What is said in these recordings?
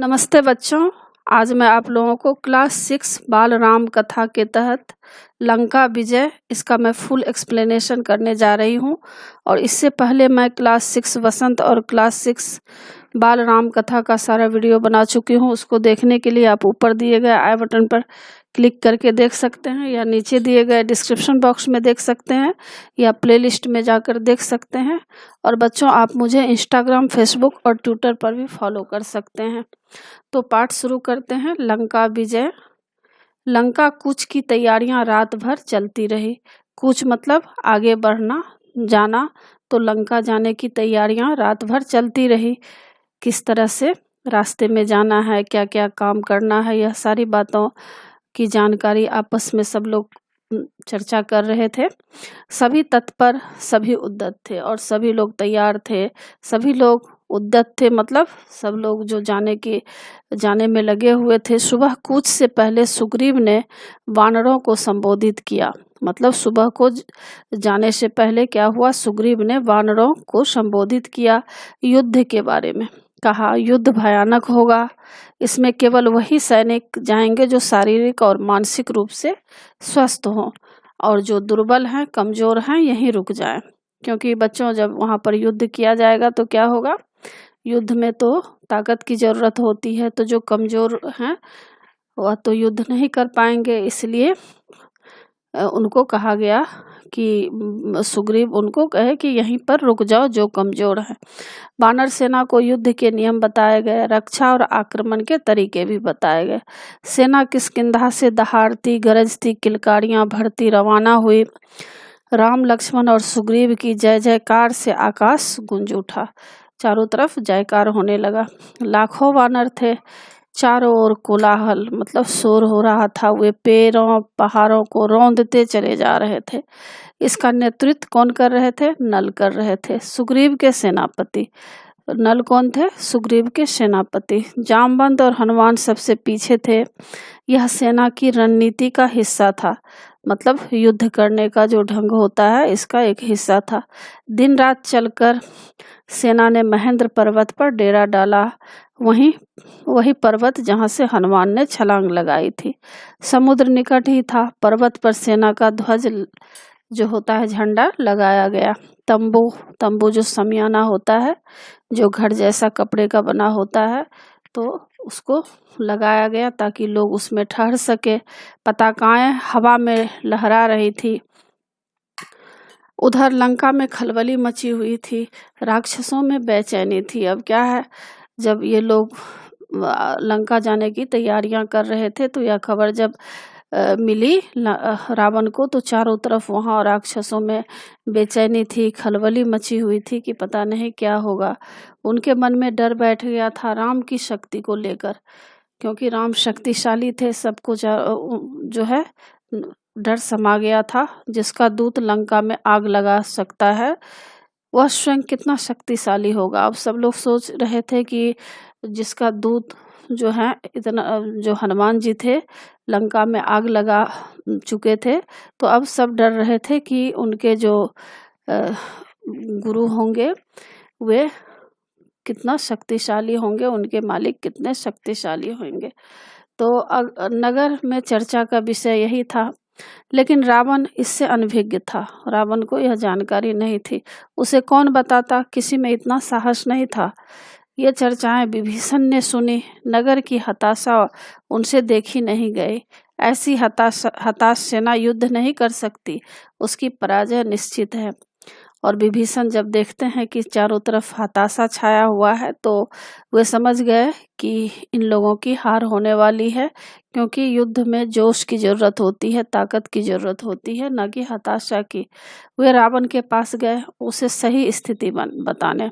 नमस्ते बच्चों। आज मैं आप लोगों को क्लास 6 बाल राम कथा के तहत लंका विजय इसका मैं फुल एक्सप्लेनेशन करने जा रही हूँ। और इससे पहले मैं क्लास 6 वसंत और क्लास 6 बाल राम कथा का सारा वीडियो बना चुकी हूँ। उसको देखने के लिए आप ऊपर दिए गए आई बटन पर क्लिक करके देख सकते हैं, या नीचे दिए गए डिस्क्रिप्शन बॉक्स में देख सकते हैं, या प्लेलिस्ट में जाकर देख सकते हैं। और बच्चों, आप मुझे इंस्टाग्राम, फेसबुक और ट्विटर पर भी फॉलो कर सकते हैं। तो पाठ शुरू करते हैं। लंका विजय। लंका कूच की तैयारियां रात भर चलती रही। कूच मतलब आगे बढ़ना, जाना। तो लंका जाने की तैयारियां रात भर चलती रही। किस तरह से रास्ते में जाना है, क्या क्या काम करना है, यह सारी बातों की जानकारी आपस में सब लोग चर्चा कर रहे थे। सभी तत्पर, सभी उद्यत थे और सभी लोग तैयार थे। सभी लोग उद्यत थे मतलब सब लोग जो जाने में लगे हुए थे। सुबह कूच से पहले सुग्रीव ने वानरों को संबोधित किया। मतलब सुबह को जाने से पहले क्या हुआ, सुग्रीव ने वानरों को संबोधित किया। युद्ध के बारे में कहा, युद्ध भयानक होगा। इसमें केवल वही सैनिक जाएंगे जो शारीरिक और मानसिक रूप से स्वस्थ हों, और जो दुर्बल हैं, कमजोर हैं, यहीं रुक जाएं। क्योंकि बच्चों, जब वहां पर युद्ध किया जाएगा तो क्या होगा, युद्ध में तो ताकत की जरूरत होती है। तो जो कमजोर हैं वह तो युद्ध नहीं कर पाएंगे। इसलिए उनको कहा गया कि सुग्रीव उनको कहे कि यहीं पर रुक जाओ जो कमजोर है। वानर सेना को युद्ध के नियम बताए गए, रक्षा और आक्रमण के तरीके भी बताए गए। सेना किष्किंधा से दहाड़ती, गरजती, किलकारियां भरती रवाना हुई। राम, लक्ष्मण और सुग्रीव की जय जयकार से आकाश गूंज उठा। चारों तरफ जयकार होने लगा। लाखों वानर थे। चारों ओर कोलाहल मतलब शोर हो रहा था। वे पेड़ों पहाड़ों को रौंदते चले जा रहे थे। इसका नेतृत्व कौन कर रहे थे? नल कर रहे थे, सुग्रीव के सेनापति। नल कौन थे? सुग्रीव के सेनापति। जामवंत और हनुमान सबसे पीछे थे। यह सेना की रणनीति का हिस्सा था। मतलब युद्ध करने का जो ढंग होता है, इसका एक हिस्सा था। दिन रात चलकर सेना ने महेंद्र पर्वत पर डेरा डाला। वही पर्वत जहां से हनुमान ने छलांग लगाई थी। समुद्र निकट ही था। पर्वत पर सेना का ध्वज जो होता है, झंडा लगाया गया। तंबू जो समियाना होता है, जो घर जैसा कपड़े का बना होता है, तो उसको लगाया गया ताकि लोग उसमें ठहर सके। पताकाएं हवा में लहरा रही थी। उधर लंका में खलबली मची हुई थी। राक्षसों में बेचैनी थी। अब क्या है, जब ये लोग लंका जाने की तैयारियां कर रहे थे तो यह खबर जब मिली रावण को, तो चारों तरफ वहां राक्षसों में बेचैनी थी, खलबली मची हुई थी कि पता नहीं क्या होगा। उनके मन में डर बैठ गया था राम की शक्ति को लेकर, क्योंकि राम शक्तिशाली थे। सबको जो है डर समा गया था। जिसका दूत लंका में आग लगा सकता है, वह स्वयं कितना शक्तिशाली होगा। अब सब लोग सोच रहे थे कि जिसका दूत जो है इतना, जो हनुमान जी थे, लंका में आग लगा चुके थे, तो अब सब डर रहे थे कि उनके जो गुरु होंगे वे कितना शक्तिशाली होंगे, उनके मालिक कितने शक्तिशाली होंगे। तो नगर में चर्चा का विषय यही था। लेकिन रावण इससे अनभिज्ञ था। रावण को यह जानकारी नहीं थी। उसे कौन बताता, किसी में इतना साहस नहीं था। ये चर्चाएं विभीषण ने सुनी। नगर की हताशा उनसे देखी नहीं गई। ऐसी हताश सेना युद्ध नहीं कर सकती, उसकी पराजय निश्चित है। और विभीषण जब देखते हैं कि चारों तरफ हताशा छाया हुआ है, तो वे समझ गए कि इन लोगों की हार होने वाली है। क्योंकि युद्ध में जोश की जरूरत होती है, ताकत की जरूरत होती है, न कि हताशा की। वे रावण के पास गए, उसे सही स्थिति बताने,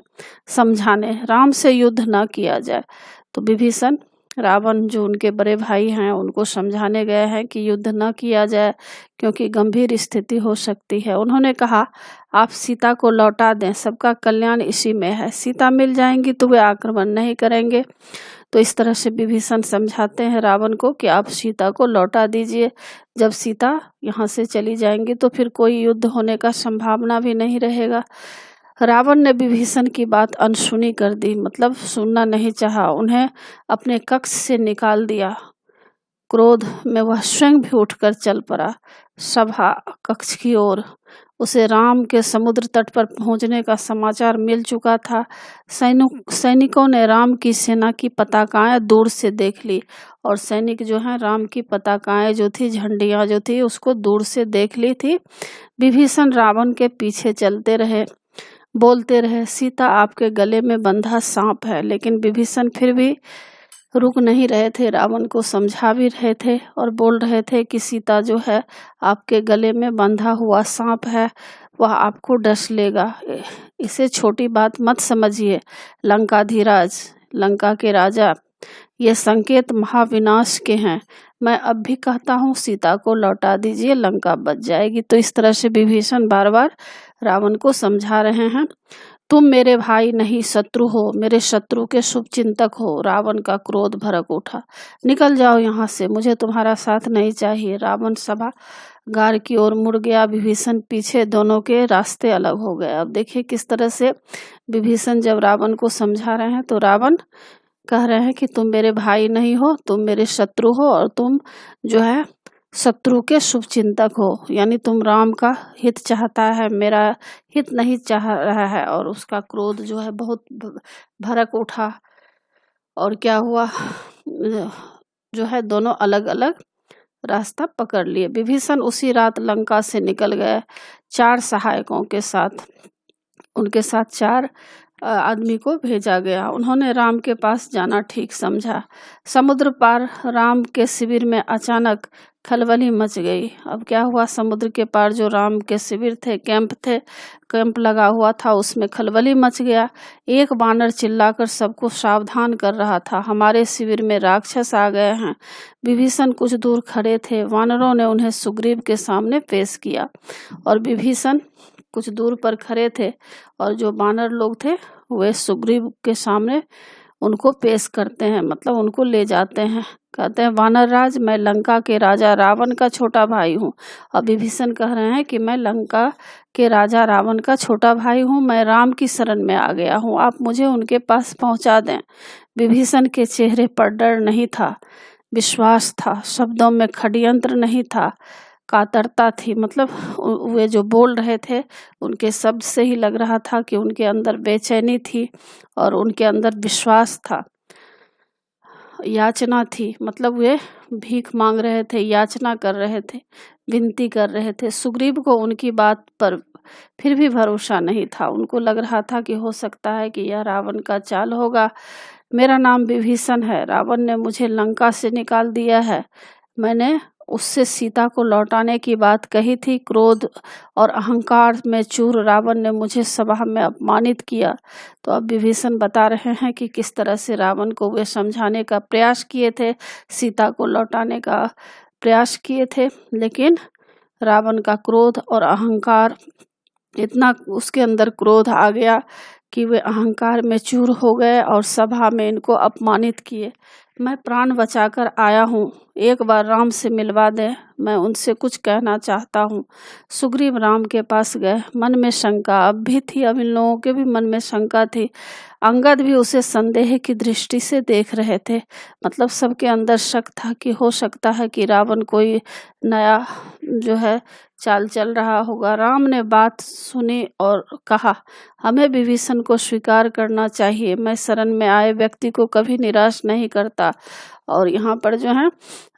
समझाने, राम से युद्ध न किया जाए। तो विभीषण रावण जो उनके बड़े भाई हैं, उनको समझाने गए हैं कि युद्ध न किया जाए, क्योंकि गंभीर स्थिति हो सकती है। उन्होंने कहा, आप सीता को लौटा दें, सबका कल्याण इसी में है। सीता मिल जाएंगी तो वे आक्रमण नहीं करेंगे। तो इस तरह से विभीषण समझाते हैं रावण को कि आप सीता को लौटा दीजिए। जब सीता यहाँ से चली जाएंगी तो फिर कोई युद्ध होने का संभावना भी नहीं रहेगा। रावण ने विभीषण की बात अनसुनी कर दी, मतलब सुनना नहीं चाहा। उन्हें अपने कक्ष से निकाल दिया। क्रोध में वह स्वयं भी उठकर चल पड़ा सभा कक्ष की ओर। उसे राम के समुद्र तट पर पहुंचने का समाचार मिल चुका था। सैनिकों ने राम की सेना की पताकाएं दूर से देख ली, और सैनिक जो हैं राम की पताकाएं जो थी, झंडियां जो थी, उसको दूर से देख ली थी। विभीषण रावण के पीछे चलते रहे, बोलते रहे, सीता आपके गले में बंधा सांप है। लेकिन विभीषण फिर भी रुक नहीं रहे थे, रावण को समझा भी रहे थे और बोल रहे थे कि सीता जो है आपके गले में बंधा हुआ सांप है, वह आपको डस लेगा। इसे छोटी बात मत समझिए लंकाधीराज, लंका के राजा, ये संकेत महाविनाश के हैं। मैं अब भी कहता हूँ सीता को लौटा दीजिए, लंका बच जाएगी। तो इस तरह से विभीषण बार बार रावण को समझा रहे हैं। तुम मेरे भाई नहीं शत्रु हो, मेरे शत्रु के शुभ चिंतक हो। रावण का क्रोध भड़क उठा। निकल जाओ यहाँ से, मुझे तुम्हारा साथ नहीं चाहिए। रावण सभा गार की ओर मुड़ गया, विभीषण पीछे, दोनों के रास्ते अलग हो गए। अब देखिए किस तरह से विभीषण जब रावण को समझा रहे हैं तो रावण कह रहे हैं कि तुम मेरे भाई नहीं हो, तुम मेरे शत्रु हो, और तुम जो है शत्रु के शुभ चिंतक हो, यानी तुम राम का हित चाहता है, मेरा हित नहीं चाह रहा है। और उसका क्रोध जो है बहुत भड़क उठा। और क्या हुआ, जो है दोनों अलग अलग रास्ता पकड़ लिए। विभीषण उसी रात लंका से निकल गए 4 सहायकों के साथ। उनके साथ 4 आदमी को भेजा गया। उन्होंने राम के पास जाना ठीक समझा। समुद्र पार राम के शिविर में अचानक खलबली मच गई। अब क्या हुआ, समुद्र के पार जो राम के शिविर थे, कैंप लगा हुआ था, उसमें खलबली मच गया। एक वानर चिल्लाकर सबको सावधान कर रहा था, हमारे शिविर में राक्षस आ गए हैं। विभीषण कुछ दूर खड़े थे। वानरों ने उन्हें सुग्रीव के सामने पेश किया, और विभीषण कुछ दूर पर खड़े थे, और जो वानर लोग थे वे सुग्रीव के सामने उनको पेश करते हैं, मतलब उनको ले जाते हैं। कहते हैं, वानर राज, मैं लंका के राजा रावण का छोटा भाई हूँ। और विभीषण कह रहे हैं कि मैं लंका के राजा रावण का छोटा भाई हूँ, मैं राम की शरण में आ गया हूँ, आप मुझे उनके पास पहुँचा दें। विभीषण के चेहरे पर डर नहीं था, विश्वास था। शब्दों में षड्यंत्र नहीं था, कातरता थी। मतलब वे जो बोल रहे थे उनके शब्द से ही लग रहा था कि उनके अंदर बेचैनी थी और उनके अंदर विश्वास था, याचना थी। मतलब वे भीख मांग रहे थे, याचना कर रहे थे, विनती कर रहे थे। सुग्रीव को उनकी बात पर फिर भी भरोसा नहीं था। उनको लग रहा था कि हो सकता है कि यह रावण का चाल होगा। मेरा नाम विभीषण है, रावण ने मुझे लंका से निकाल दिया है, मैंने उससे सीता को लौटाने की बात कही थी। क्रोध और अहंकार में चूर रावण ने मुझे सभा में अपमानित किया। तो अब विभीषण बता रहे हैं कि किस तरह से रावण को वे समझाने का प्रयास किए थे, सीता को लौटाने का प्रयास किए थे, लेकिन रावण का क्रोध और अहंकार, इतना उसके अंदर क्रोध आ गया कि वे अहंकार में चूर हो गए और सभा में इनको अपमानित किए। मैं प्राण बचाकर आया हूँ, एक बार राम से मिलवा दें, मैं उनसे कुछ कहना चाहता हूँ। सुग्रीव राम के पास गए। मन में शंका अब भी थी, अब इन लोगों के भी मन में शंका थी। अंगद भी उसे संदेह की दृष्टि से देख रहे थे। मतलब सबके अंदर शक था कि हो सकता है कि रावण कोई नया जो है चाल चल रहा होगा। राम ने बात सुनी और कहा, हमें विभीषण को स्वीकार करना चाहिए, मैं शरण में आए व्यक्ति को कभी निराश नहीं करता। और यहाँ पर जो है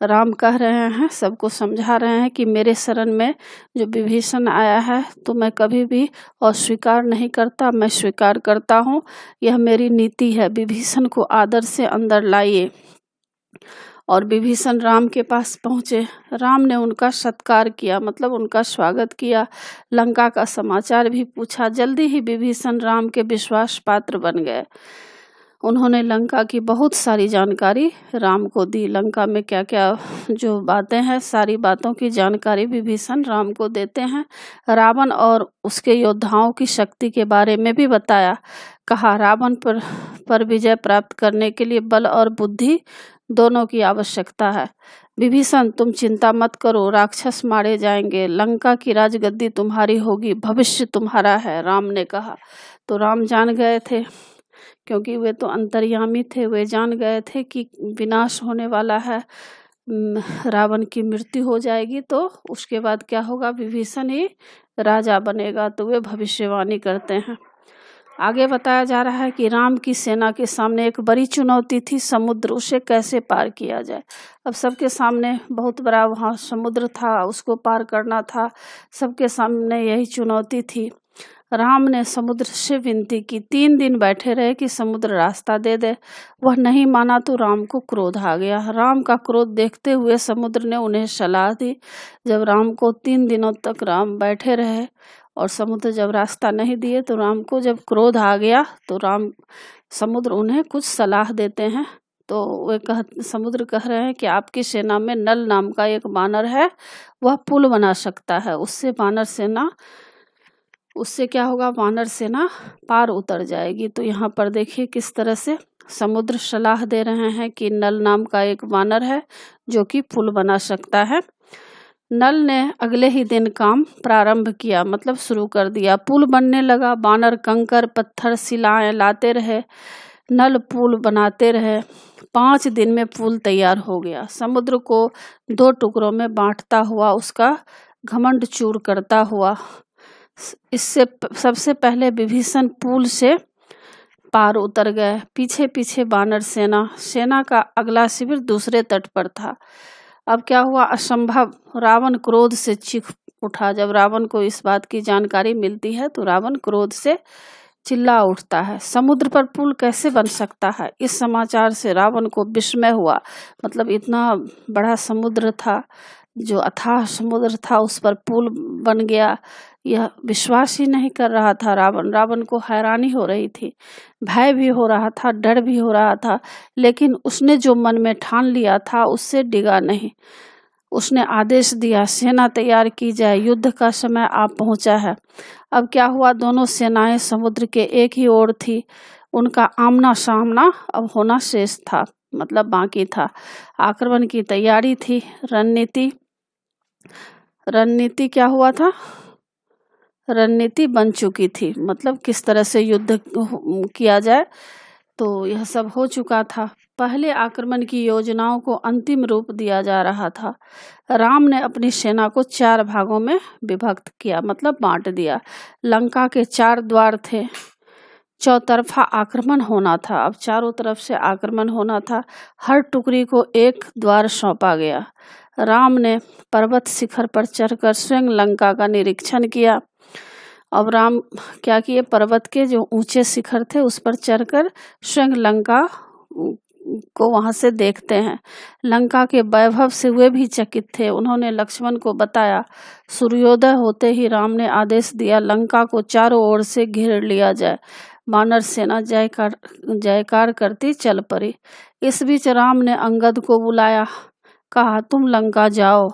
राम कह रहे हैं, सबको समझा रहे हैं कि मेरे शरण में जो विभीषण आया है तो मैं कभी भी अस्वीकार नहीं करता, मैं स्वीकार करता हूँ, यह मेरी नीति है। विभीषण को आदर से अंदर लाइए। और विभीषण राम के पास पहुँचे। राम ने उनका सत्कार किया, मतलब उनका स्वागत किया, लंका का समाचार भी पूछा। जल्दी ही विभीषण राम के विश्वास पात्र बन गए। उन्होंने लंका की बहुत सारी जानकारी राम को दी। लंका में क्या क्या जो बातें हैं, सारी बातों की जानकारी विभीषण राम को देते हैं। रावण और उसके योद्धाओं की शक्ति के बारे में भी बताया। कहा रावण पर विजय प्राप्त करने के लिए बल और बुद्धि दोनों की आवश्यकता है। विभीषण तुम चिंता मत करो, राक्षस मारे जाएंगे, लंका की राजगद्दी तुम्हारी होगी, भविष्य तुम्हारा है, राम ने कहा। तो राम जान गए थे, क्योंकि वे तो अंतर्यामी थे, वे जान गए थे कि विनाश होने वाला है, रावण की मृत्यु हो जाएगी, तो उसके बाद क्या होगा, विभीषण ही राजा बनेगा। तो वे भविष्यवाणी करते हैं। आगे बताया जा रहा है कि राम की सेना के सामने एक बड़ी चुनौती थी, समुद्र, उसे कैसे पार किया जाए। अब सबके सामने बहुत बड़ा वहाँ समुद्र था, उसको पार करना था, सबके सामने यही चुनौती थी। राम ने समुद्र से विनती की, 3 दिन बैठे रहे कि समुद्र रास्ता दे दे। वह नहीं माना तो राम को क्रोध आ गया। राम का क्रोध देखते हुए समुद्र ने उन्हें सलाह दी। जब राम को 3 दिनों तक राम बैठे रहे और समुद्र जब रास्ता नहीं दिए, तो राम को जब क्रोध आ गया तो समुद्र उन्हें कुछ सलाह देते हैं। तो वे समुद्र कह रहे हैं कि आपकी सेना में नल नाम का एक वानर है, वह पुल बना सकता है, उससे क्या होगा, वानर सेना पार उतर जाएगी। तो यहाँ पर देखिए किस तरह से समुद्र सलाह दे रहे हैं कि नल नाम का एक वानर है जो कि पुल बना सकता है। नल ने अगले ही दिन काम प्रारंभ किया, मतलब शुरू कर दिया। पुल बनने लगा। वानर कंकर पत्थर शिलाएं लाते रहे, नल पुल बनाते रहे। 5 दिन में पुल तैयार हो गया। समुद्र को 2 टुकड़ों में बांटता हुआ, उसका घमंड चूर करता हुआ, इससे सबसे पहले विभीषण पुल से पार उतर गए। पीछे पीछे वानर सेना का अगला शिविर दूसरे तट पर था। अब क्या हुआ, असंभव, रावण क्रोध से चीख उठा। जब रावण को इस बात की जानकारी मिलती है तो रावण क्रोध से चिल्ला उठता है, समुद्र पर पुल कैसे बन सकता है। इस समाचार से रावण को विस्मय हुआ, मतलब इतना बड़ा समुद्र था, जो अथाह समुद्र था, उस पर पुल बन गया, यह विश्वास ही नहीं कर रहा था रावण को हैरानी हो रही थी, भय भी हो रहा था, डर भी हो रहा था, लेकिन उसने जो मन में ठान लिया था उससे डिगा नहीं। उसने आदेश दिया, सेना तैयार की जाए, युद्ध का समय आ पहुंचा है। अब क्या हुआ, दोनों सेनाएं समुद्र के एक ही ओर थी, उनका आमना सामना अब होना शेष था, मतलब बाकी था। आक्रमण की तैयारी थी। रणनीति क्या हुआ था, रणनीति बन चुकी थी, मतलब किस तरह से युद्ध किया जाए, तो यह सब हो चुका था। पहले आक्रमण की योजनाओं को अंतिम रूप दिया जा रहा था। राम ने अपनी सेना को 4 भागों में विभक्त किया, मतलब बांट दिया। लंका के 4 द्वार थे, चौतरफा आक्रमण होना था। अब चारों तरफ से आक्रमण होना था। हर टुकड़ी को एक द्वार सौंपा गया। राम ने पर्वत शिखर पर चढ़कर स्वयं लंका का निरीक्षण किया। अब राम क्या किए, पर्वत के जो ऊंचे शिखर थे उस पर चढ़कर स्वयं लंका को वहां से देखते हैं। लंका के वैभव से वे भी चकित थे। उन्होंने लक्ष्मण को बताया। सूर्योदय होते ही राम ने आदेश दिया, लंका को चारों ओर से घेर लिया जाए। वानर सेना जयकार करती चल पड़ी। इस बीच राम ने अंगद को बुलाया, कहा तुम लंका जाओ,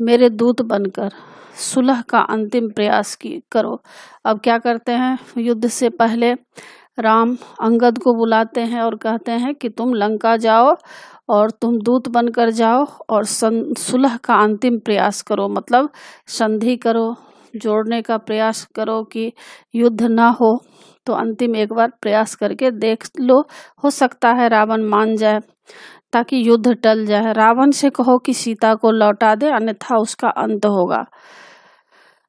मेरे दूत बनकर सुलह का अंतिम प्रयास करो। अब क्या करते हैं, युद्ध से पहले राम अंगद को बुलाते हैं और कहते हैं कि तुम लंका जाओ और तुम दूत बनकर जाओ और सुलह का अंतिम प्रयास करो, मतलब संधि करो, जोड़ने का प्रयास करो कि युद्ध ना हो। तो अंतिम एक बार प्रयास करके देख लो, हो सकता है रावण मान जाए, ताकि युद्ध टल जाए। रावण से कहो कि सीता को लौटा दे, अन्यथा उसका अंत होगा।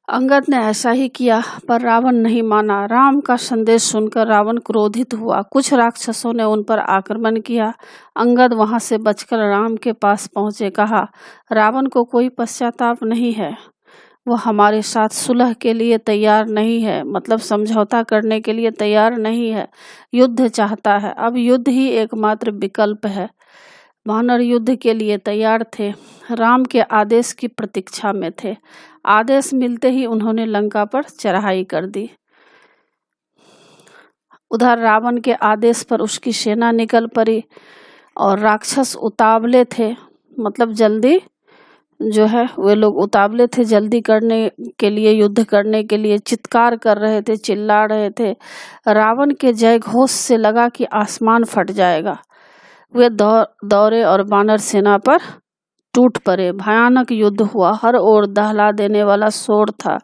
अंगद ने ऐसा ही किया, पर रावण नहीं माना। राम का संदेश सुनकर रावण क्रोधित हुआ। कुछ राक्षसों ने उन पर आक्रमण किया। अंगद वहां से बचकर राम के पास पहुंचे। कहा, रावण को कोई पश्चाताप नहीं है, वह हमारे साथ सुलह के लिए तैयार नहीं है, मतलब समझौता करने के लिए तैयार नहीं है, युद्ध चाहता है। अब युद्ध ही एकमात्र विकल्प है। वानर युद्ध के लिए तैयार थे, राम के आदेश की प्रतीक्षा में थे। आदेश मिलते ही उन्होंने लंका पर चढ़ाई कर दी। उधर रावण के आदेश पर उसकी सेना निकल पड़ी और राक्षस उतावले थे, मतलब जल्दी जो है वे लोग उतावले थे जल्दी करने के लिए, युद्ध करने के लिए चित्कार कर रहे थे, चिल्ला रहे थे। रावण के जय घोष से लगा कि आसमान फट जाएगा। वे दौड़े और वानर सेना पर टूट पड़े। भयानक युद्ध हुआ, हर ओर दहला देने वाला शोर था।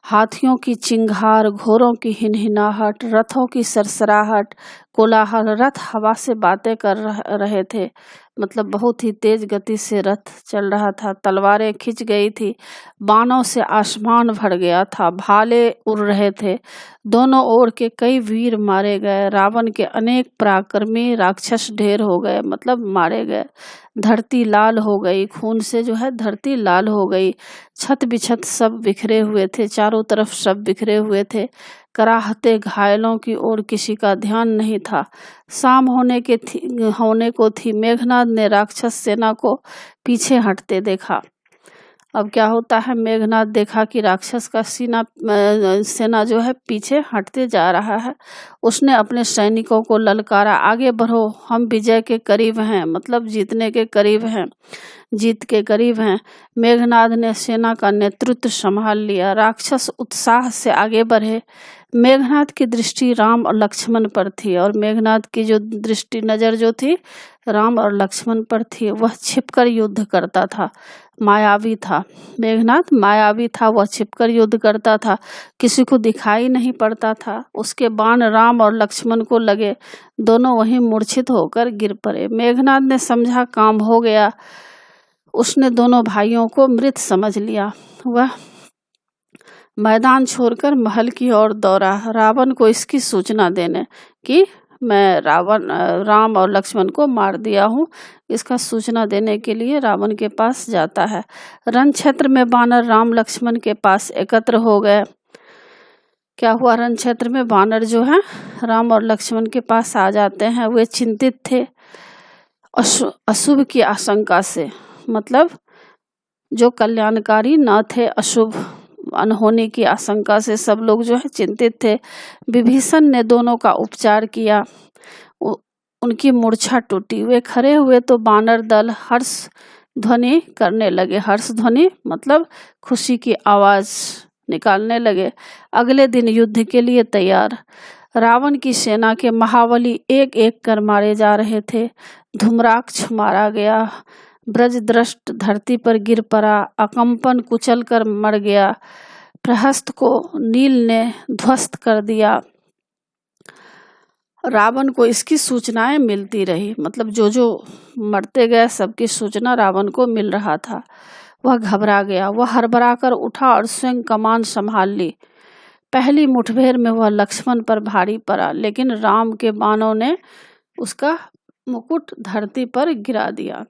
हाथियों की चिंगार, घोड़ों की हिनहिनाहट, रथों की सरसराहट, कोलाहल। रथ हवा से बातें कर रहे थे, मतलब बहुत ही तेज गति से रथ चल रहा था। तलवारें खिंच गई थी, बाणों से आसमान भर गया था, भाले उड़ रहे थे। दोनों ओर के कई वीर मारे गए। रावण के अनेक पराक्रमी राक्षस ढेर हो गए, मतलब मारे गए। धरती लाल हो गई, खून से जो है धरती लाल हो गई। छत बिछत सब बिखरे हुए थे, चारों तरफ सब बिखरे हुए थे। कराहते घायलों की ओर किसी का ध्यान नहीं था। शाम होने को थी। मेघनाद ने राक्षस सेना को पीछे हटते देखा। अब क्या होता है, मेघनाद देखा कि राक्षस का सेना जो है पीछे हटते जा रहा है। उसने अपने सैनिकों को ललकारा, आगे बढ़ो, हम विजय के करीब हैं, मतलब जीतने के करीब हैं, जीत के करीब हैं। मेघनाद ने सेना का नेतृत्व संभाल लिया। राक्षस उत्साह से आगे बढ़े। मेघनाद की दृष्टि राम और लक्ष्मण पर थी, और मेघनाद की जो दृष्टि नजर जो थी राम और लक्ष्मण पर थी। वह छिपकर युद्ध करता था, मायावी था। मेघनाद मायावी था, वह छिपकर युद्ध करता था, किसी को दिखाई नहीं पड़ता था। उसके बाण राम और लक्ष्मण को लगे, दोनों वहीं मूर्छित होकर गिर पड़े। मेघनाद ने समझा काम हो गया। उसने दोनों भाइयों को मृत समझ लिया। वह मैदान छोड़कर महल की ओर दौड़ा, रावण को इसकी सूचना देने कि मैं राम और लक्ष्मण को मार दिया हूँ। इसका सूचना देने के लिए रावण के पास जाता है। रण क्षेत्र में वानर राम लक्ष्मण के पास एकत्र हो गए। क्या हुआ, रण क्षेत्र में वानर जो है राम और लक्ष्मण के पास आ जाते हैं। वे चिंतित थे अशुभ की आशंका से, मतलब जो कल्याणकारी न थे, अशुभ अनहोनी की आशंका से सब लोग जो है चिंतित थे। विभीषण ने दोनों का उपचार किया, उनकी मूर्छा टूटी। वे खड़े हुए तो वानर दल हर्ष ध्वनि करने लगे। हर्ष ध्वनि मतलब खुशी की आवाज निकालने लगे। अगले दिन युद्ध के लिए तैयार। रावण की सेना के महाबली एक एक कर मारे जा रहे थे। धूम्राक्ष मारा गया, ब्रजद्रष्ट धरती पर गिर पड़ा, अकंपन कुचल कर मर गया, प्रहस्त को नील ने ध्वस्त कर दिया। रावण को इसकी सूचनाएं मिलती रही, मतलब जो जो मरते गए सबकी सूचना रावण को मिल रहा था। वह घबरा गया, वह हड़बड़ा कर उठा और स्वयं कमान संभाल ली। पहली मुठभेड़ में वह लक्ष्मण पर भारी पड़ा, लेकिन राम के बाणों ने उसका मुकुट धरती पर गिरा दिया।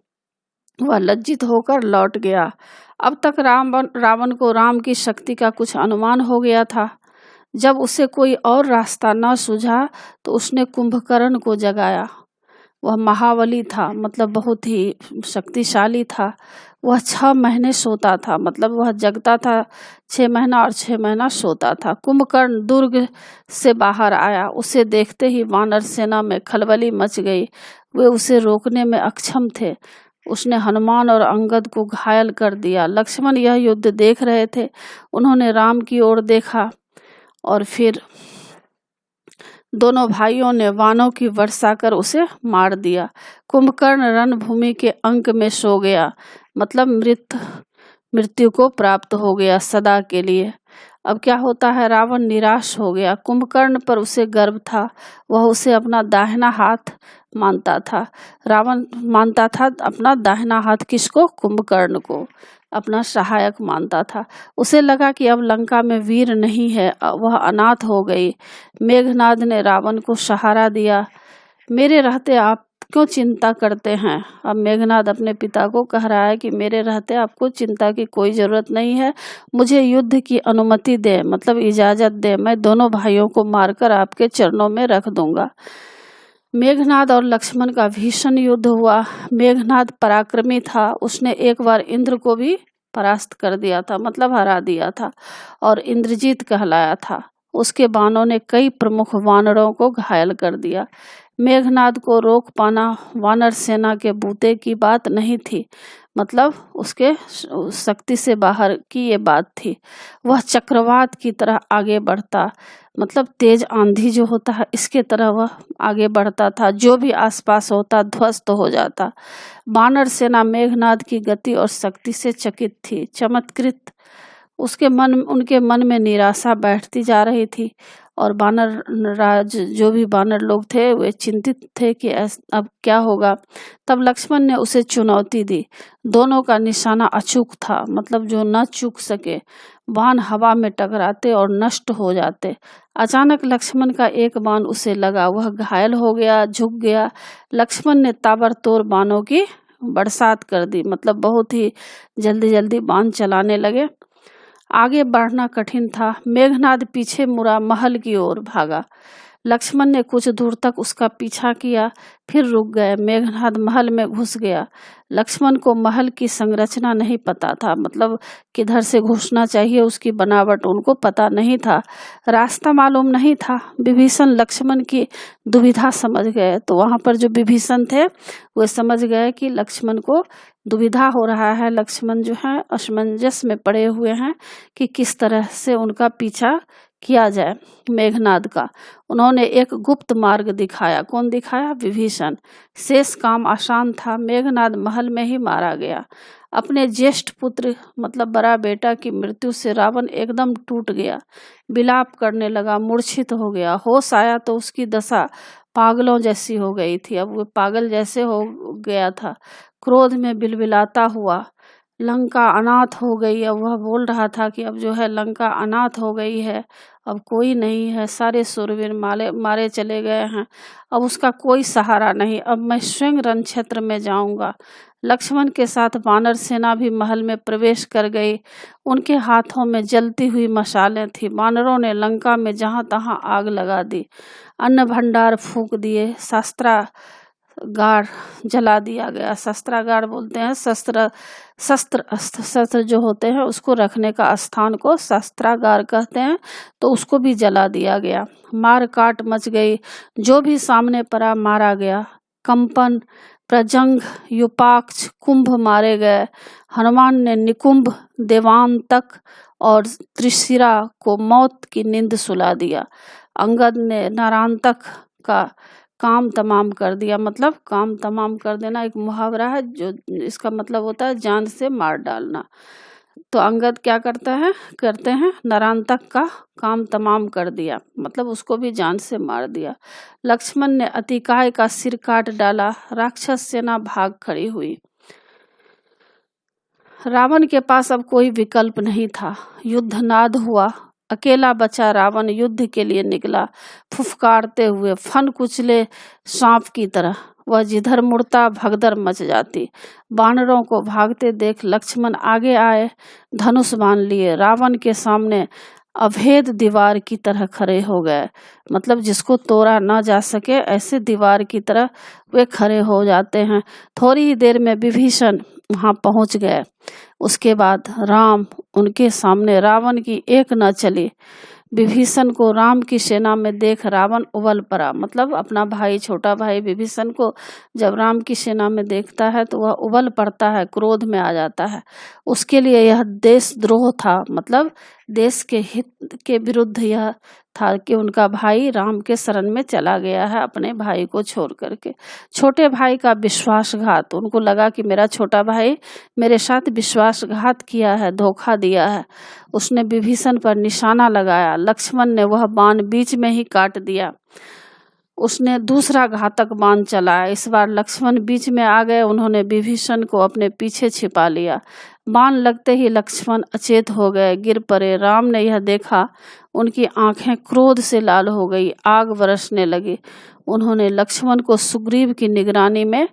वह लज्जित होकर लौट गया। अब तक रावण को राम की शक्ति का कुछ अनुमान हो गया था। जब उसे कोई और रास्ता न सूझा तो उसने कुंभकर्ण को जगाया। वह महाबली था, मतलब बहुत ही शक्तिशाली था। वह 6 महीने सोता था, मतलब वह जगता था 6 महीना और 6 महीना सोता था। कुंभकर्ण दुर्ग से बाहर आया। उसे देखते ही वानर सेना में खलबली मच गई। वे उसे रोकने में अक्षम थे। उसने हनुमान और अंगद को घायल कर दिया। लक्ष्मण यह युद्ध देख रहे थे। उन्होंने राम की ओर देखा और फिर दोनों भाइयों ने वाणों की वर्षा कर उसे मार दिया। कुंभकर्ण रणभूमि के अंक में सो गया, मतलब मृत्यु को प्राप्त हो गया सदा के लिए। अब क्या होता है, रावण निराश हो गया। कुंभकर्ण पर उसे गर्व था, वह उसे अपना दाहिना हाथ मानता था। रावण मानता था अपना दाहिना हाथ किसको, कुंभकर्ण को अपना सहायक मानता था। उसे लगा कि अब लंका में वीर नहीं है, वह अनाथ हो गई। मेघनाद ने रावण को सहारा दिया। मेरे रहते आप क्यों चिंता करते हैं। अब मेघनाद अपने पिता को कह रहा है कि मेरे रहते आपको चिंता की कोई जरूरत नहीं है, मुझे युद्ध की अनुमति दे, मतलब इजाजत दे, मैं दोनों भाइयों को मारकर आपके चरणों में रख दूंगा। मेघनाद और लक्ष्मण का भीषण युद्ध हुआ। मेघनाद पराक्रमी था, उसने एक बार इंद्र को भी परास्त कर दिया था, मतलब हरा दिया था और इंद्रजीत कहलाया था। उसके बाणों ने कई प्रमुख वानरों को घायल कर दिया। मेघनाद को रोक पाना वानर सेना के बूते की बात नहीं थी, मतलब उसके शक्ति से बाहर की ये बात थी। वह चक्रवात की तरह आगे बढ़ता, मतलब तेज आंधी जो होता है इसके तरह वह आगे बढ़ता था, जो भी आसपास होता ध्वस्त हो जाता। वानर सेना मेघनाद की गति और शक्ति से चकित थी, चमत्कृत। उनके मन में निराशा बैठती जा रही थी और वानर राज जो भी वानर लोग थे वे चिंतित थे कि अब क्या होगा। तब लक्ष्मण ने उसे चुनौती दी। दोनों का निशाना अचूक था, मतलब जो न चूक सके। बाण हवा में टकराते और नष्ट हो जाते। अचानक लक्ष्मण का एक बाण उसे लगा, वह घायल हो गया, झुक गया। लक्ष्मण ने ताबड़तोड़ बाणों की बरसात कर दी, मतलब बहुत ही जल्दी जल्दी बाण चलाने लगे। आगे बढ़ना कठिन था। मेघनाद पीछे मुड़ा, महल की ओर भागा। लक्ष्मण ने कुछ दूर तक उसका पीछा किया, फिर रुक गए। मेघनाद महल में घुस गया। लक्ष्मण को महल की संरचना नहीं पता था, मतलब किधर से घुसना चाहिए उसकी बनावट उनको पता नहीं था, रास्ता मालूम नहीं था। विभीषण लक्ष्मण की दुविधा समझ गए, तो वहां पर जो विभीषण थे वे समझ गए कि लक्ष्मण को दुविधा हो रहा है। लक्ष्मण जो है असमंजस में पड़े हुए हैं कि किस तरह से उनका पीछा किया जाए मेघनाद का। उन्होंने एक गुप्त मार्ग दिखाया। कौन दिखाया? विभीषण। शेष काम आसान था। मेघनाद महल में ही मारा गया। अपने ज्येष्ठ पुत्र मतलब बड़ा बेटा की मृत्यु से रावण एकदम टूट गया, विलाप करने लगा, मूर्छित हो गया। होश आया तो उसकी दशा पागलों जैसी हो गई थी। अब वो पागल जैसे हो गया था। क्रोध में बिलबिलाता हुआ, लंका अनाथ हो गई। अब वह बोल रहा था कि अब जो है लंका अनाथ हो गई है, अब कोई नहीं है, सारे शूरवीर मारे चले गए हैं, अब उसका कोई सहारा नहीं, अब मैं स्वयं रण क्षेत्र में जाऊंगा। लक्ष्मण के साथ वानर सेना भी महल में प्रवेश कर गई। उनके हाथों में जलती हुई मशालें थी। वानरों ने लंका में जहां तहां आग लगा दी, अन्न भंडार फूंक दिए, शस्त्रागार जला दिया गया। शस्त्रागार बोलते हैं शस्त्र जो होते हैं उसको रखने का स्थान को शस्त्रागार कहते हैं, तो उसको भी जला दिया गया। मार काट मच गई, जो भी सामने पड़ा मारा गया। कंपन, प्रजंग, युपाक्ष, कुंभ मारे गए। हनुमान ने निकुंभ, देवांतक और त्रिशिरा को मौत की नींद सुला दिया। अंगद ने नारांतक का काम तमाम कर दिया, मतलब काम तमाम कर देना एक मुहावरा है जो इसका मतलब होता है जान से मार डालना। तो अंगद क्या करते हैं नरांतक का काम तमाम कर दिया, मतलब उसको भी जान से मार दिया। लक्ष्मण ने अतिकाय का सिर काट डाला। राक्षस सेना भाग खड़ी हुई। रावण के पास अब कोई विकल्प नहीं था। युद्धनाद हुआ। अकेला बचा रावण युद्ध के लिए निकला, फुफकारते हुए, फन कुचले सांप की तरह। वह जिधर मुड़ता भगदड़ मच जाती। वानरों को भागते देख लक्ष्मण आगे आए, धनुष बांध लिए। रावण के सामने अभेद दीवार की तरह खड़े हो गए, मतलब जिसको तोड़ा न जा सके ऐसे दीवार की तरह वे खड़े हो जाते हैं। थोड़ी ही देर में विभीषण वहां पहुंच गए। उसके बाद राम उनके सामने। रावण की एक न चली। विभीषण को राम की सेना में देख रावण उबल पड़ा, मतलब अपना भाई, छोटा भाई विभीषण को जब राम की सेना में देखता है तो वह उबल पड़ता है, क्रोध में आ जाता है। उसके लिए यह देशद्रोह था, मतलब देश के हित के विरुद्ध यह था कि उनका भाई राम के शरण में चला गया है अपने भाई को छोड़ करके। छोटे भाई का विश्वासघात, उनको लगा कि मेरा छोटा भाई मेरे साथ विश्वासघात किया है, धोखा दिया है। उसने विभीषण पर निशाना लगाया। लक्ष्मण ने वह बाण बीच में ही काट दिया। उसने दूसरा घातक बाण चलाया। इस बार लक्ष्मण बीच में आ गए। उन्होंने विभीषण को अपने पीछे छिपा लिया। बाण लगते ही लक्ष्मण अचेत हो गए, गिर पड़े। राम ने यह देखा, उनकी आंखें क्रोध से लाल हो गई, आग बरसने लगी। उन्होंने लक्ष्मण को सुग्रीव की निगरानी में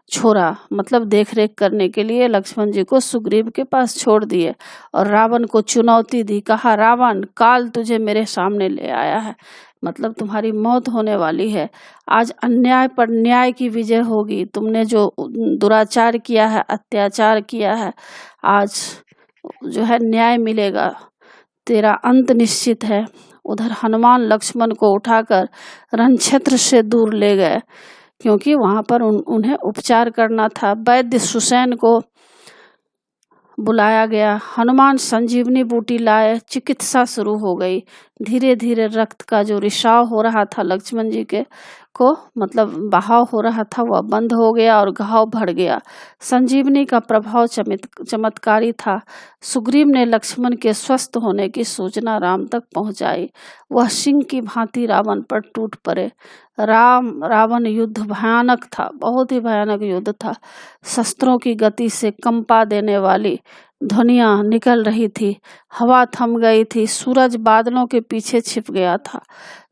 छोड़ा, मतलब देखरेख करने के लिए लक्ष्मण जी को सुग्रीव के पास छोड़ दिए और रावण को चुनौती दी। कहा, रावण, काल तुझे मेरे सामने ले आया है, मतलब तुम्हारी मौत होने वाली है। आज अन्याय पर न्याय की विजय होगी। तुमने जो दुराचार किया है, अत्याचार किया है, आज जो है न्याय मिलेगा, तेरा अंत निश्चित है। उधर हनुमान लक्ष्मण को उठाकर रण क्षेत्र से दूर ले गए, क्योंकि वहां पर उन्हें उपचार करना था। वैद्य सुसैन को बुलाया गया। हनुमान संजीवनी बूटी लाए, चिकित्सा शुरू हो गई। धीरे धीरे रक्त का जो रिसाव हो रहा था लक्ष्मण जी के को मतलब बहाव हो रहा था वह बंद हो गया और घाव भर गया। संजीवनी का प्रभाव चमत्कारी था। सुग्रीव ने लक्ष्मण के स्वस्थ होने की सूचना राम तक पहुंचाई। वह सिंह की भांति रावण पर टूट पड़े। रावण युद्ध भयानक था, बहुत ही भयानक युद्ध था। शस्त्रों की गति से कंपा देने वाली ध्वनियां निकल रही थी। हवा थम गई थी। सूरज बादलों के पीछे छिप गया था।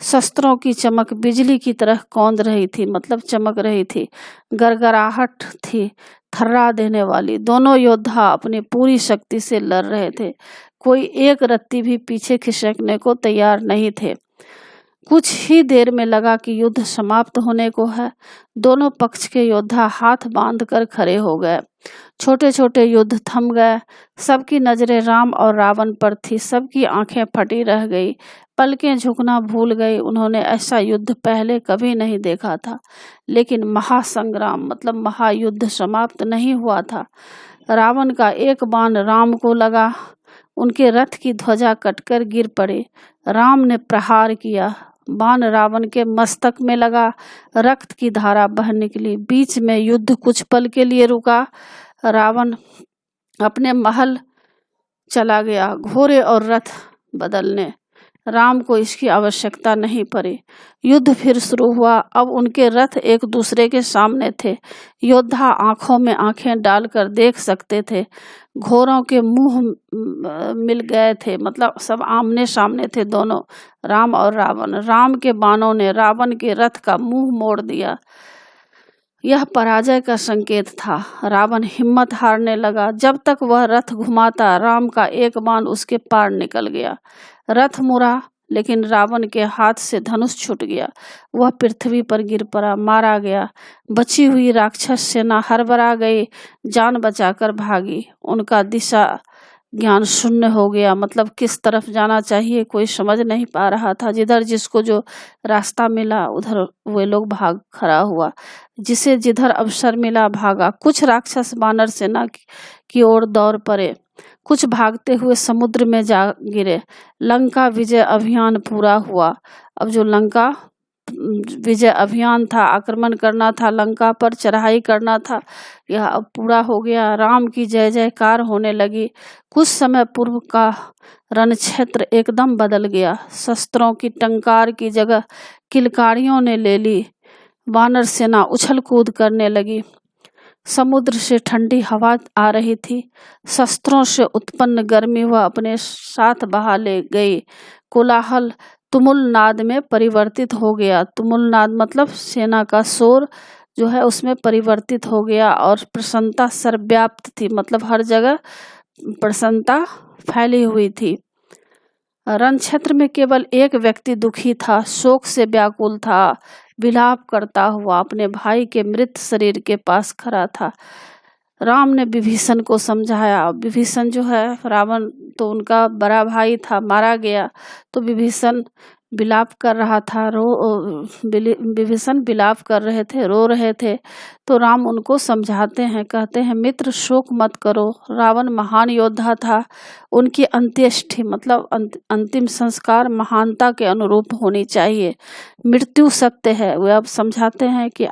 शस्त्रों की चमक बिजली की तरह कौंध रही थी, मतलब चमक रही थी। गरगराहट थी थर्रा देने वाली। दोनों योद्धा अपनी पूरी शक्ति से लड़ रहे थे। कोई एक रत्ती भी पीछे खिसकने को तैयार नहीं थे। कुछ ही देर में लगा कि युद्ध समाप्त होने को है। दोनों पक्ष के योद्धा हाथ बांधकर खड़े हो गए। छोटे छोटे युद्ध थम गए। सबकी नजरें राम और रावण पर थी। सबकी आंखें फटी रह गई, पलकें झुकना भूल गई। उन्होंने ऐसा युद्ध पहले कभी नहीं देखा था। लेकिन महासंग्राम मतलब महायुद्ध समाप्त नहीं हुआ था। रावण का एक बाण राम को लगा। उनके रथ की ध्वजा कटकर गिर पड़ी। राम ने प्रहार किया। बाण रावण के मस्तक में लगा। रक्त की धारा बह निकली। बीच में युद्ध कुछ पल के लिए रुका। रावण अपने महल चला गया घोड़े और रथ बदलने। राम को इसकी आवश्यकता नहीं पड़ी। युद्ध फिर शुरू हुआ। अब उनके रथ एक दूसरे के सामने थे। योद्धा आंखों में आंखें डालकर देख सकते थे। घोड़ों के मुंह मिल गए थे, मतलब सब आमने सामने थे दोनों, राम और रावण। राम के बाणों ने रावण के रथ का मुंह मोड़ दिया। यह पराजय का संकेत था। रावण हिम्मत हारने लगा। जब तक वह रथ घुमाता, राम का एक बाण उसके पार निकल गया। रथ मुड़ा, लेकिन रावण के हाथ से धनुष छूट गया। वह पृथ्वी पर गिर पड़ा, मारा गया। बची हुई राक्षस सेना हड़बड़ा गई, जान बचाकर भागी। उनका दिशा ज्ञान शून्य हो गया, मतलब किस तरफ जाना चाहिए कोई समझ नहीं पा रहा था। जिधर जिसको जो रास्ता मिला उधर वे लोग भाग खड़ा हुआ। जिसे जिधर अवसर मिला भागा। कुछ राक्षस वानर सेना की ओर दौड़ पड़े, कुछ भागते हुए समुद्र में जा गिरे। लंका विजय अभियान पूरा हुआ। अब जो लंका विजय अभियान था, आक्रमण करना था, लंका पर चढ़ाई करना था, यह अब पूरा हो गया। राम की जय जयकार होने लगी। कुछ समय पूर्व का रण क्षेत्र एकदम बदल गया। शस्त्रों की टंकार की जगह किलकारियों ने ले ली। वानर सेना उछल कूद करने लगी। समुद्र से ठंडी हवा आ रही थी। शस्त्रों से उत्पन्न गर्मी वह अपने साथ बहा ले गई। कोलाहल तुमुल नाद में परिवर्तित हो गया। तुमुल नाद मतलब सेना का शोर जो है उसमें परिवर्तित हो गया। और प्रसन्नता सर्वव्याप्त थी, मतलब हर जगह प्रसन्नता फैली हुई थी। रण क्षेत्र में केवल एक व्यक्ति दुखी था, शोक से व्याकुल था। विलाप करता हुआ अपने भाई के मृत शरीर के पास खड़ा था। राम ने विभीषण को समझाया। विभीषण जो है, रावण तो उनका बड़ा भाई था, मारा गया, तो विभीषण विलाप कर रहा था। विभीषण विलाप कर रहे थे, रो रहे थे। तो राम उनको समझाते हैं, कहते हैं मित्र शोक मत करो। रावण महान योद्धा था। उनकी अंत्येष्टि मतलब अंतिम संस्कार महानता के अनुरूप होनी चाहिए। मृत्यु सत्य है। वे अब समझाते हैं कि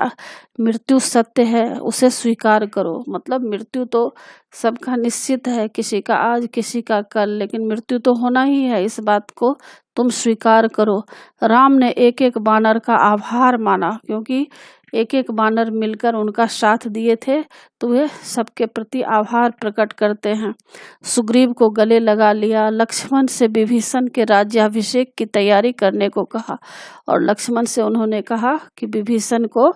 मृत्यु सत्य है, उसे स्वीकार करो। मतलब मृत्यु तो सबका निश्चित है, किसी का आज किसी का कल, लेकिन मृत्यु तो होना ही है, इस बात को तुम स्वीकार करो। राम ने एक एक बानर का आभार माना, क्योंकि एक एक बानर मिलकर उनका साथ दिए थे, तो वे सबके प्रति आभार प्रकट करते हैं। सुग्रीव को गले लगा लिया। लक्ष्मण से विभीषण के राज्याभिषेक की तैयारी करने को कहा, और लक्ष्मण से उन्होंने कहा कि विभीषण को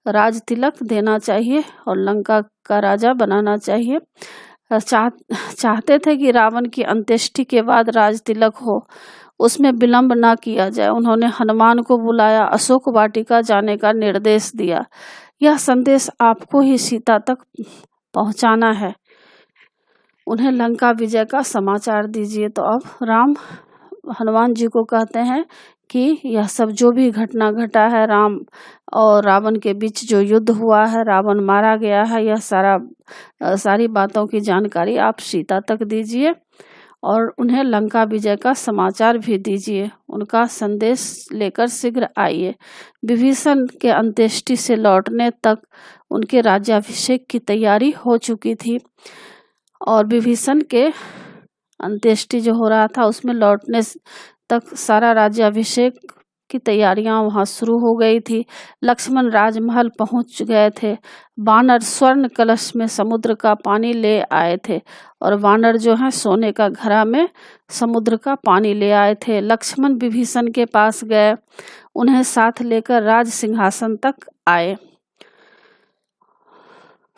राज तिलक देना चाहिए और लंका का राजा बनाना चाहिए। चाहते थे कि रावण की अंत्येष्टि के बाद राज तिलक हो, उसमें विलंब ना किया जाए। उन्होंने हनुमान को बुलाया, अशोक वाटिका जाने का निर्देश दिया। यह संदेश आपको ही सीता तक पहुंचाना है, उन्हें लंका विजय का समाचार दीजिए। तो अब राम हनुमान जी को कहते हैं कि यह सब जो भी घटना घटा है, राम और रावण के बीच जो युद्ध हुआ है, रावण मारा गया है, यह सारी बातों की जानकारी आप सीता तक दीजिए और उन्हें लंका विजय का समाचार भी दीजिए। उनका संदेश लेकर शीघ्र आइए। विभीषण के अंत्येष्टि से लौटने तक उनके राज्याभिषेक की तैयारी हो चुकी थी और विभीषण के अंत्येष्टि जो हो रहा था उसमें लौटने तक सारा राज्याभिषेक की तैयारियां वहां शुरू हो गई थी। लक्ष्मण राजमहल पहुंच गए थे। वानर स्वर्ण कलश में समुद्र का पानी ले आए थे और वानर जो है सोने का घड़ा में समुद्र का पानी ले आए थे। लक्ष्मण विभीषण के पास गए, उन्हें साथ लेकर राज सिंहासन तक आए।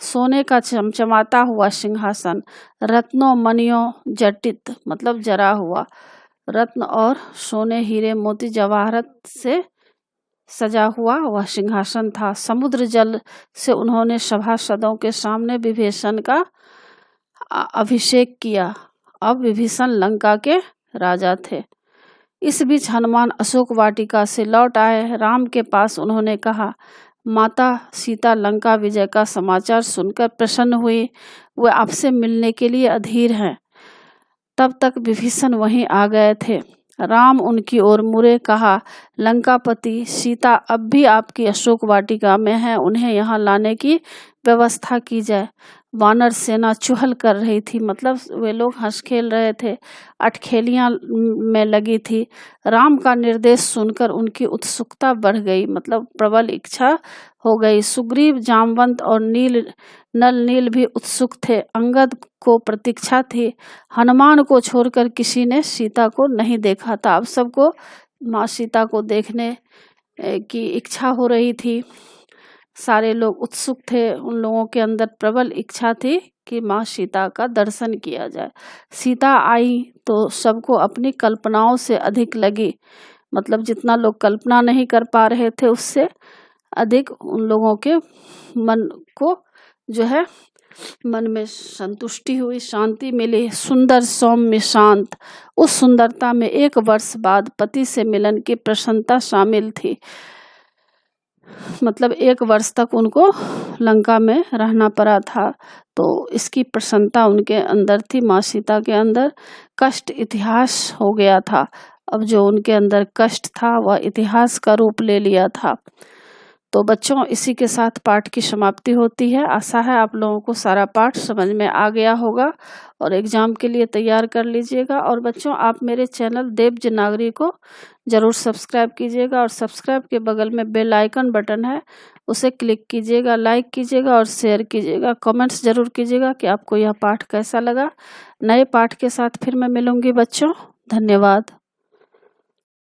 सोने का चमचमाता हुआ सिंहासन, रत्नों मणियों जटित मतलब जरा हुआ, रत्न और सोने हीरे मोती जवाहरत से सजा हुआ वह सिंहासन था। समुद्र जल से उन्होंने सभासदों के सामने विभीषण का अभिषेक किया। अब विभीषण लंका के राजा थे। इस बीच हनुमान अशोक वाटिका से लौट आए। राम के पास उन्होंने कहा, माता सीता लंका विजय का समाचार सुनकर प्रसन्न हुई, वे आपसे मिलने के लिए अधीर हैं। तब तक विभीषण वहीं आ गए थे। राम उनकी ओर मुड़े, कहा, लंकापति सीता अब भी आपकी अशोक वाटिका में है, उन्हें यहाँ लाने की व्यवस्था की जाए। वानर सेना चुहल कर रही थी, मतलब वे लोग हंस खेल रहे थे, अटखेलियां में लगी थी। राम का निर्देश सुनकर उनकी उत्सुकता बढ़ गई, मतलब प्रबल इच्छा हो गई। सुग्रीव, जामवंत और नल नील भी उत्सुक थे। अंगद को प्रतीक्षा थी। हनुमान को छोड़कर किसी ने सीता को नहीं देखा था। अब सबको माँ सीता को देखने की इच्छा हो रही थी। सारे लोग उत्सुक थे, उन लोगों के अंदर प्रबल इच्छा थी कि माँ सीता का दर्शन किया जाए। सीता आई तो सबको अपनी कल्पनाओं से अधिक लगी, मतलब जितना लोग कल्पना नहीं कर पा रहे थे उससे अधिक उन लोगों के मन को जो है मन में संतुष्टि हुई, शांति मिली। सुंदर सौम्य शांत, उस सुंदरता में 1 वर्ष बाद पति से मिलन की प्रसन्नता शामिल थी। मतलब 1 वर्ष तक उनको लंका में रहना पड़ा था, तो इसकी प्रसन्नता उनके अंदर थी। माँ सीता के अंदर कष्ट इतिहास हो गया था। अब जो उनके अंदर कष्ट था वह इतिहास का रूप ले लिया था। तो बच्चों, इसी के साथ पाठ की समाप्ति होती है। आशा है आप लोगों को सारा पाठ समझ में आ गया होगा और एग्जाम के लिए तैयार कर लीजिएगा। और बच्चों, आप मेरे चैनल देव जनागरी को जरूर सब्सक्राइब कीजिएगा और सब्सक्राइब के बगल में बेल आइकन बटन है, उसे क्लिक कीजिएगा, लाइक कीजिएगा और शेयर कीजिएगा। कमेंट्स जरूर कीजिएगा कि आपको यह पाठ कैसा लगा। नए पाठ के साथ फिर मैं मिलूंगी बच्चों। धन्यवाद।